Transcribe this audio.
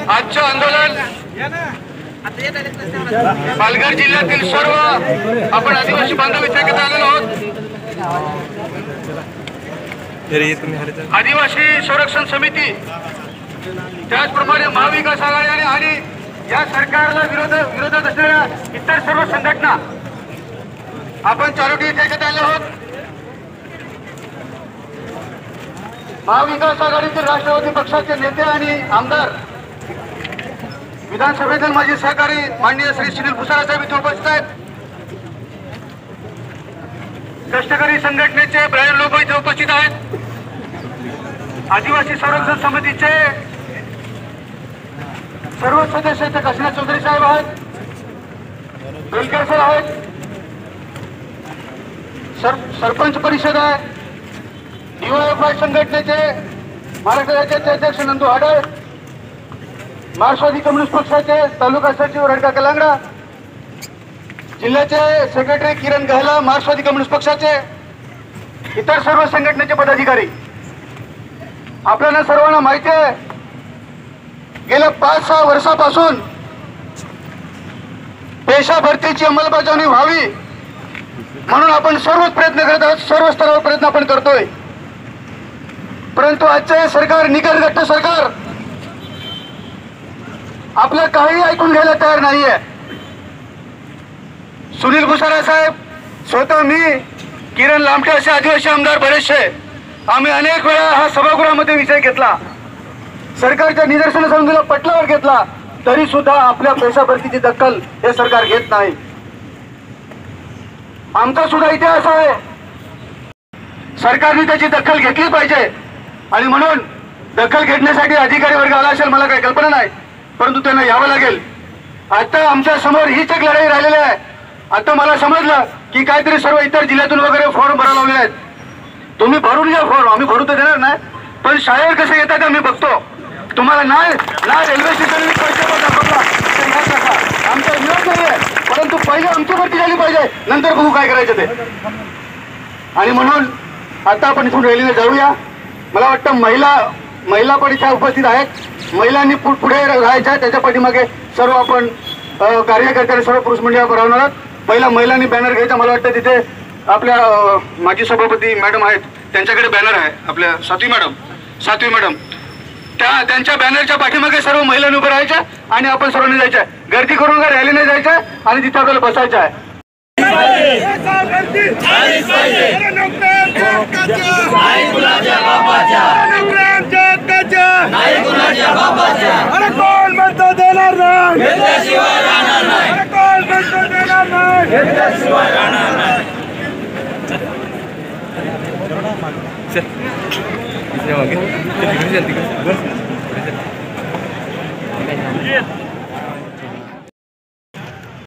आजचं आंदोलन पालघर जिल्ह्यातील सर्व आपण आदिवासी बांधव इथे एकत्र आलेलो आहोत। आदिवासी संरक्षण समिती त्याचप्रमाणे महाविकास आघाडी आणि या सरकारला विरोधात असलेल्या इतर सर्व संघटना आपण चारोटी इथे एकत्र आले आहोत। महाविकास आघाडीतील राष्ट्रवादी पक्षाचे नेते आणि आमदार विधानसभेतील माजी सहकारी माननीय श्री सुनील भुसारा साहेब इथे उपस्थित आहेत। कष्टकरी संघटनेचे ब्रायन लोक इथे उपस्थित आहेत। आदिवासी संरक्षण समितीचे सर्व सदस्य इथे काशीनाथ चौधरी साहेब आहेत, बेलकर साहेब आहेत, सरपंच परिषद आहे, DYFI संघटनेचे महाराष्ट्र राज्याचे अध्यक्ष नंदू हाडळ, मार्क्सवादी कम्युनिस्ट पक्षाचे तालुका सचिव रडका कलांगडा, जिल्ह्याचे सेक्रेटरी किरण गहला मार्क्सवादी कम्युनिस्ट पक्षाचे, इतर सर्व संघटनेचे पदाधिकारी। आपल्याला सर्वांना माहिती आहे गेल्या 5-6 वर्षापासून पेशा भरतीची अंमलबजावणी व्हावी म्हणून आपण सर्वच प्रयत्न करत आहोत, सर्व स्तरावर प्रयत्न आपण करतोय। परंतु आजचे सरकार निकटगट्ट सरकार आपलं काही ऐकून घ्यायला तयार नाहीये। सुनील भुसारा साहेब, स्वतः मी, किरण लामटे असे आदिवासी आमदार बरेचसे आम्ही अनेक वेळा हा सभागृहामध्ये विषय घेतला, सरकारच्या निदर्शनास आणून दिला, पटलावर घेतला, तरी सुद्धा आपल्या पेशा भरतीची दखल हे सरकार घेत नाही। आमचा सुद्धा इतिहास आहे, सरकारने त्याची दखल घेतली पाहिजे आणि म्हणून दखल घेण्यासाठी अधिकारी वर्ग आला असेल मला काही कल्पना नाही, परंतु त्यांना यावं लागेल। आता आमच्या समोर हीच एक लढाई राहिलेली आहे। आता मला समजलं की काहीतरी सर्व इतर जिल्ह्यातून वगैरे फॉर्म भरायला लावले आहेत, तुम्ही भरून घ्या फॉर्म, आम्ही भरू तर देणार नाही, पण शाळेवर कसे येतात आम्ही बघतो। तुम्हाला ना रेल्वे स्टेशनवर पैसे दाखवला आमचा विरोध नाही आहे, परंतु पहिले आमची भरती झाली पाहिजे, नंतर बघू काय करायचं ते। आणि म्हणून आता आपण इथून रॅलीने जाऊया। मला वाटतं महिला पण इथे उपस्थित आहेत, महिलांनी पुढे राहायच्या, त्याच्या पाठीमागे सर्व आपण कार्यकर्ते सर्व पुरुष मंडळी आपण राहणार आहोत। पहिला महिलांनी बॅनर घ्यायचा, मला वाटतं तिथे आपल्या माजी सभापती मॅडम आहेत, त्यांच्याकडे बॅनर आहे, आपल्या सातवी मॅडम त्यांच्या बॅनरच्या पाठीमागे सर्व महिलांनी उभं राहायच्या आणि आपण सर्वांनी जायचं आहे, गर्दी करून रॅलीने जायचं आहे आणि तिथे आपल्याला बसायचं आहे। चल